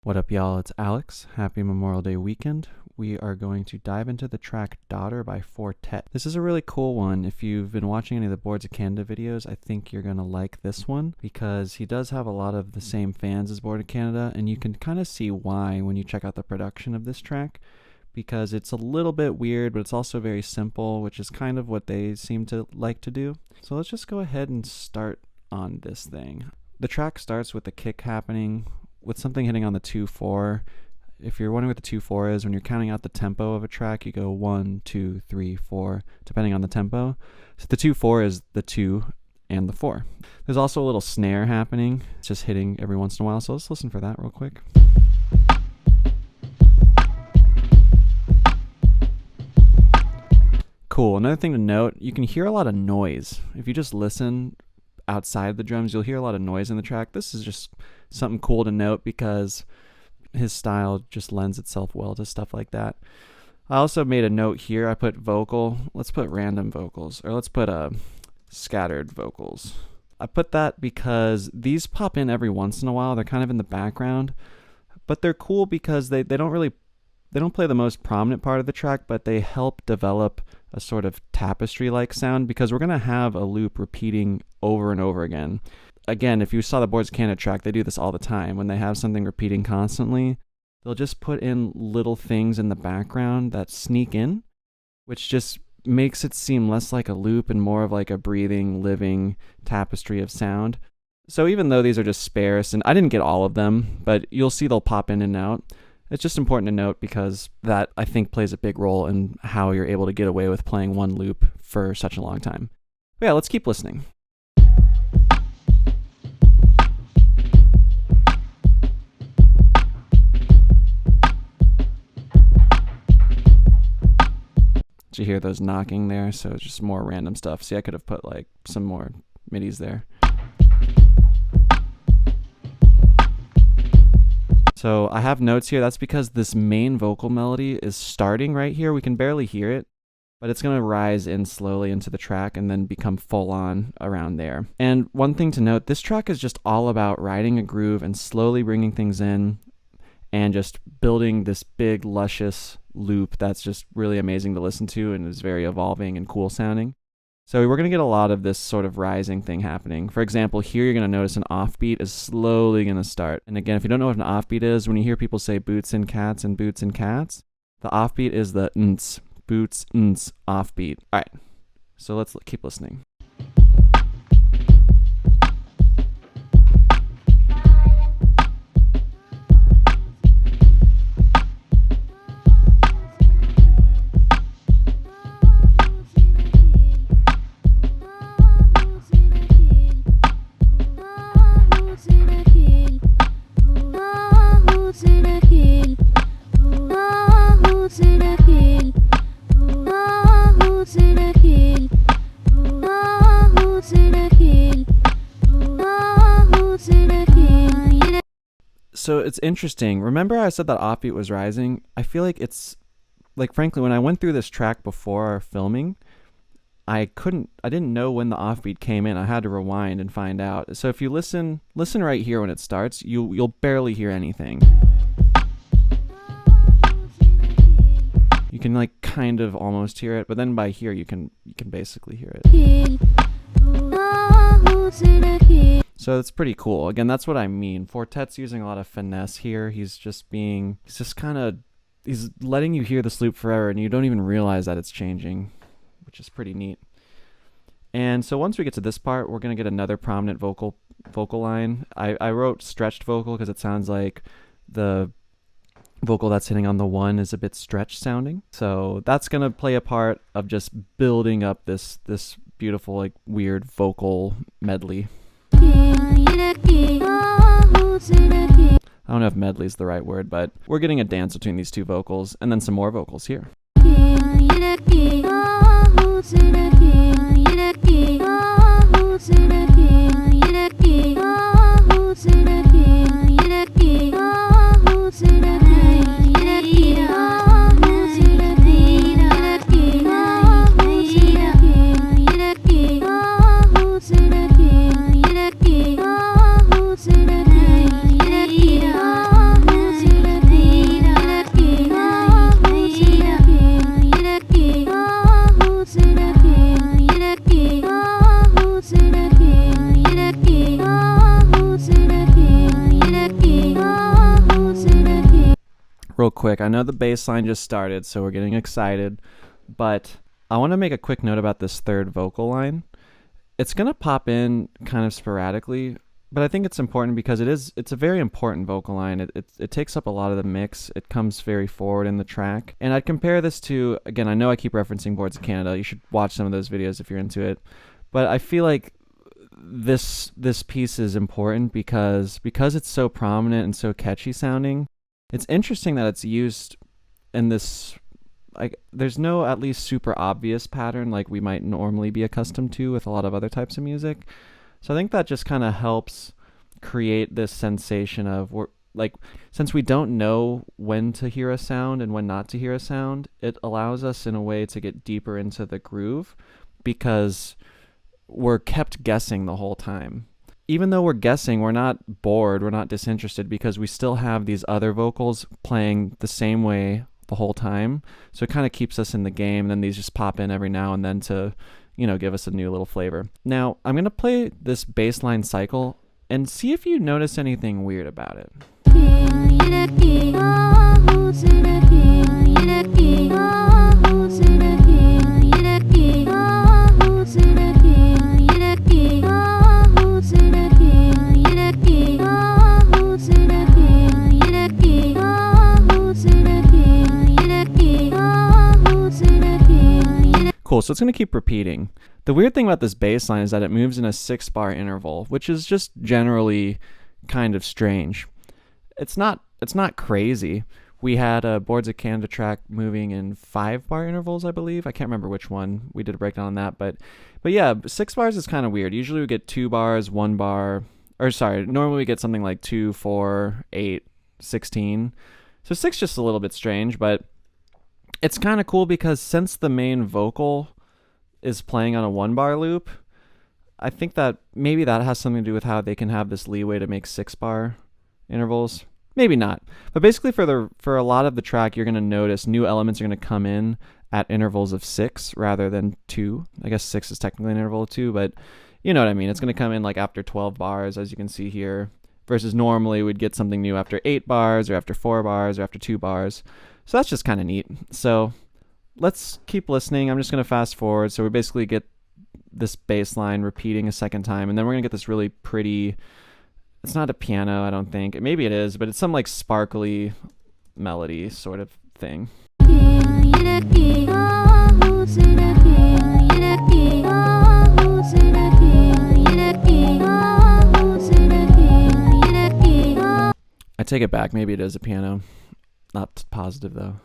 What up, y'all? It's Alex. Happy Memorial Day weekend. We are going to dive into the track Daughter by Fortet. This is a really cool one. If you've been watching any of the Boards of Canada videos, I think you're going to like this one because he does have a lot of the same fans as Board of Canada, and you can kind of see why when you check out the production of this track, because it's a little bit weird, but it's also very simple, which is kind of what they seem to like to do. So let's just go ahead and start on this thing. The track starts with the kick happening, with something hitting on the 2/4. If you're wondering what the 2/4 is, when you're counting out the tempo of a track, you go 1, 2, 3, 4, depending on the tempo. So the 2/4 is the 2 and the 4. There's also a little snare happening. It's just hitting every once in a while. So let's listen for that real quick. Cool. Another thing to note, you can hear a lot of noise. If you just listen outside the drums, you'll hear a lot of noise in the track. This is just something cool to note because his style just lends itself well to stuff like that. I also made a note here. I put vocal. Let's put random vocals, or let's put scattered vocals. I put that because these pop in every once in a while. They're kind of in the background, but they're cool because they don't play the most prominent part of the track, but they help develop a sort of tapestry-like sound because we're going to have a loop repeating over and over again. Again, if you saw the Boards of Canada track, they do this all the time. When they have something repeating constantly, they'll just put in little things in the background that sneak in, which just makes it seem less like a loop and more of like a breathing, living tapestry of sound. So even though these are just sparse, and I didn't get all of them, but you'll see they'll pop in and out. It's just important to note because that, I think, plays a big role in how you're able to get away with playing one loop for such a long time. But yeah, let's keep listening. Did you hear those knocking there? So it's just more random stuff. See, I could have put like some more midis there. So I have notes here. That's because this main vocal melody is starting right here. We can barely hear it, but it's going to rise in slowly into the track and then become full on around there. And one thing to note, this track is just all about riding a groove and slowly bringing things in and just building this big, luscious loop that's just really amazing to listen to and is very evolving and cool sounding. So we're going to get a lot of this sort of rising thing happening. For example, here you're going to notice an offbeat is slowly going to start. And again, if you don't know what an offbeat is, when you hear people say boots and cats and boots and cats, the offbeat is the nts, boots, nts, offbeat. All right, so let's keep listening. So it's interesting. Remember I said that offbeat was rising? I feel like it's, like, frankly, when I went through this track before our filming, I didn't know when the offbeat came in. I had to rewind and find out. So if you listen right here when it starts, you'll barely hear anything. You can like kind of almost hear it, but then by here you can basically hear it. So it's pretty cool. Again, that's what I mean. Fortet's using a lot of finesse here. He's letting you hear this loop forever and you don't even realize that it's changing, which is pretty neat. And so once we get to this part, we're going to get another prominent vocal line. I wrote stretched vocal because it sounds like the vocal that's hitting on the 1 is a bit stretched sounding. So that's going to play a part of just building up this beautiful, like, weird vocal medley. I don't know if medley is the right word, but we're getting a dance between these two vocals and then some more vocals here. real quick. I know the bass line just started, so we're getting excited, but I want to make a quick note about this third vocal line. It's going to pop in kind of sporadically, but I think it's important because it's a very important vocal line. It takes up a lot of the mix. It comes very forward in the track. And I'd compare this to, again, I know I keep referencing Boards of Canada. You should watch some of those videos if you're into it. But I feel like this piece is important because it's so prominent and so catchy sounding. It's interesting that it's used in this, like, there's no at least super obvious pattern like we might normally be accustomed to with a lot of other types of music. So I think that just kind of helps create this sensation of, since we don't know when to hear a sound and when not to hear a sound, it allows us in a way to get deeper into the groove because we're kept guessing the whole time. Even though we're guessing, we're not bored, we're not disinterested because we still have these other vocals playing the same way the whole time. So it kind of keeps us in the game. And then these just pop in every now and then to, give us a new little flavor. Now, I'm going to play this bass line cycle and see if you notice anything weird about it. Cool, so it's going to keep repeating. The weird thing about this bass line is that it moves in a 6-bar interval, which is just generally kind of strange. It's not crazy. We had a Boards of Canada track moving in 5-bar intervals, I believe. I can't remember which one. We did a breakdown on that, but yeah, 6 bars is kind of weird. Usually we get 2 bars, 1 bar, normally we get something like 2, 4, 8, 16. So 6 just a little bit strange, but it's kind of cool because since the main vocal is playing on a 1-bar loop, I think that maybe that has something to do with how they can have this leeway to make 6-bar intervals. Maybe not. But basically for a lot of the track, you're going to notice new elements are going to come in at intervals of 6 rather than 2. I guess 6 is technically an interval of 2, but you know what I mean. It's going to come in like after 12 bars, as you can see here, versus normally we'd get something new after 8 bars or after 4 bars or after 2 bars. So that's just kind of neat. So let's keep listening. I'm just going to fast forward. So we basically get this bass line repeating a second time, and then we're going to get this really pretty, it's not a piano, I don't think. Maybe it is, but it's some like sparkly melody sort of thing. I take it back. Maybe it is a piano. Not positive though.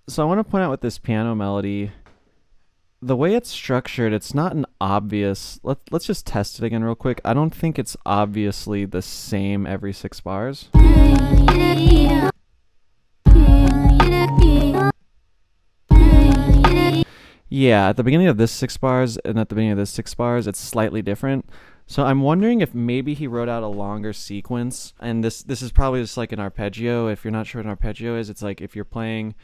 So I want to point out with this piano melody, the way it's structured, it's not an obvious, let's just test it again real quick. I don't think it's obviously the same every 6 bars. Yeah, at the beginning of this 6 bars and at the beginning of this 6 bars, it's slightly different. So I'm wondering if maybe he wrote out a longer sequence, and this is probably just like an arpeggio. If you're not sure what an arpeggio is, it's like if you're playing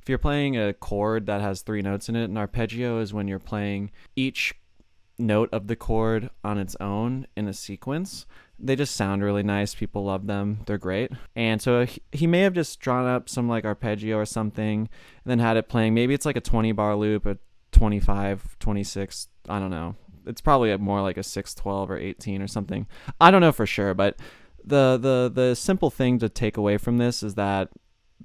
a chord that has 3 notes in it. An arpeggio is when you're playing each note of the chord on its own in a sequence. They just sound really nice. People love them. They're great. And so he may have just drawn up some like arpeggio or something and then had it playing. Maybe it's like a 20-bar loop, a 25, 26, I don't know. It's probably more like a 6, 12 or 18 or something. I don't know for sure, but the simple thing to take away from this is that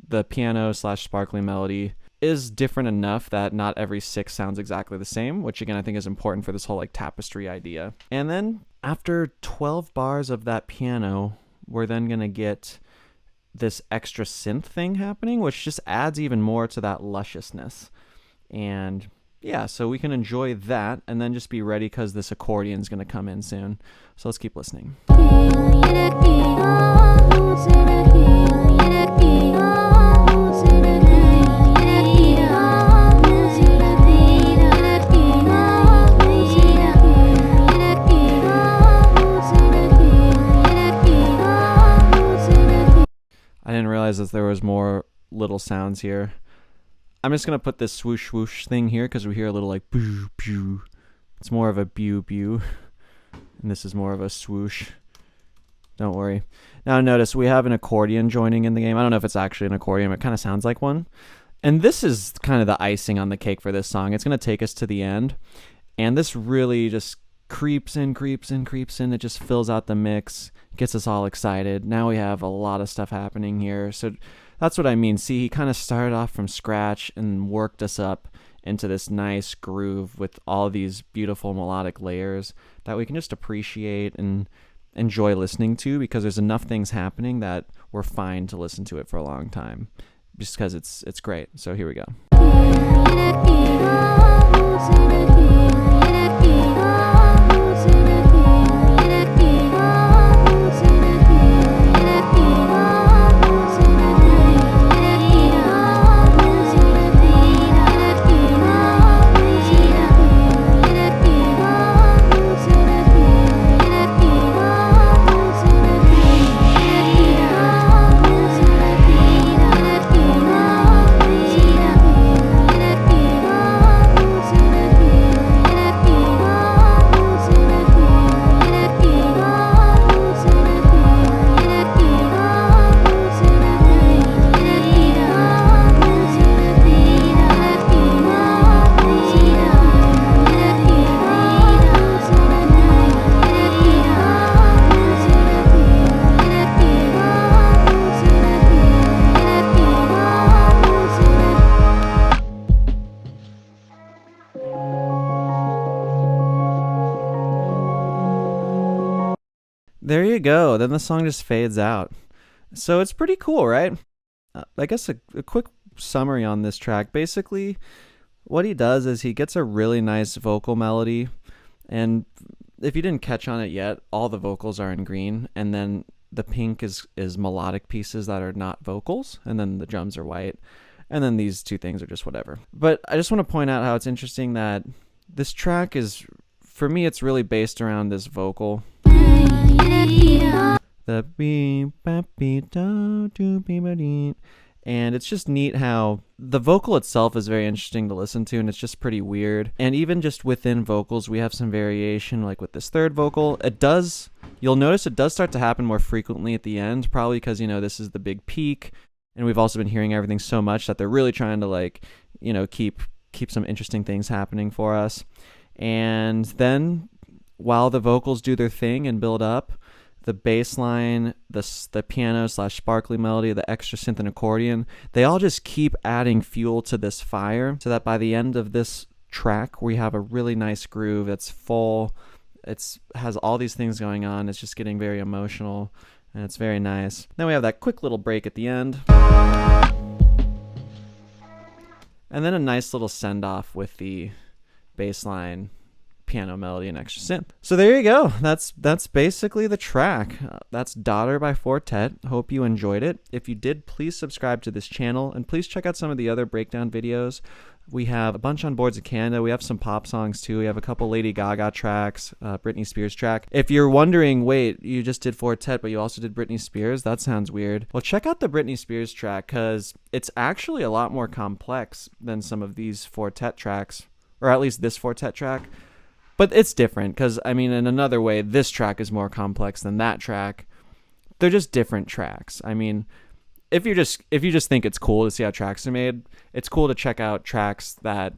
the piano / sparkling melody is different enough that not every 6 sounds exactly the same, which again I think is important for this whole like tapestry idea. And then after 12 bars of that piano, we're then gonna get this extra synth thing happening, which just adds even more to that lusciousness. And yeah, so we can enjoy that and then just be ready because this accordion is going to come in soon. So let's keep listening. I didn't realize that there was more little sounds here. I'm just going to put this swoosh swoosh thing here because we hear a little like boo boo. It's more of a bew bew. And this is more of a swoosh. Don't worry. Now notice we have an accordion joining in the game. I don't know if it's actually an accordion, but it kind of sounds like one. And this is kind of the icing on the cake for this song. It's going to take us to the end. And this really just creeps in, creeps in, creeps in. It just fills out the mix, gets us all excited. Now we have a lot of stuff happening here. So that's what I mean. See, he kind of started off from scratch and worked us up into this nice groove with all these beautiful melodic layers that we can just appreciate and enjoy listening to because there's enough things happening that we're fine to listen to it for a long time just because it's great. So here we go. There you go. Then the song just fades out. So it's pretty cool, right? I guess a quick summary on this track. Basically, what he does is he gets a really nice vocal melody. And if you didn't catch on it yet, all the vocals are in green. And then the pink is melodic pieces that are not vocals. And then the drums are white. And then these two things are just whatever. But I just want to point out how it's interesting that this track is, for me, it's really based around this vocal. The beep bap beep do do beep beep, and it's just neat how the vocal itself is very interesting to listen to, and it's just pretty weird. And even just within vocals, we have some variation, like with this third vocal. You'll notice it does start to happen more frequently at the end, probably because this is the big peak, and we've also been hearing everything so much that they're really trying to keep some interesting things happening for us. And then while the vocals do their thing and build up, the bass line, the piano / sparkly melody, the extra synth and accordion, they all just keep adding fuel to this fire so that by the end of this track, we have a really nice groove that's full. It has all these things going on. It's just getting very emotional, and it's very nice. Then we have that quick little break at the end. And then a nice little send-off with the bass line, piano melody, and extra synth. So there you go. That's basically the track. That's Daughter by Fortet. Hope you enjoyed it. If you did, please subscribe to this channel, and please check out some of the other breakdown videos. We have a bunch on Boards of Canada. We have some pop songs too. We have a couple Lady Gaga tracks, Britney Spears track. If you're wondering, wait, you just did Fortet, but you also did Britney Spears? That sounds weird. Well, check out the Britney Spears track because it's actually a lot more complex than some of these Fortet tracks, or at least this Fortet track. But it's different because, in another way, this track is more complex than that track. They're just different tracks. If you just think it's cool to see how tracks are made, it's cool to check out tracks that,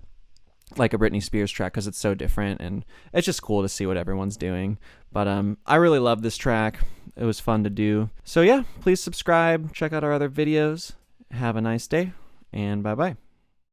like a Britney Spears track, because it's so different, and it's just cool to see what everyone's doing. But I really love this track. It was fun to do. So yeah, please subscribe, check out our other videos. Have a nice day, and bye-bye.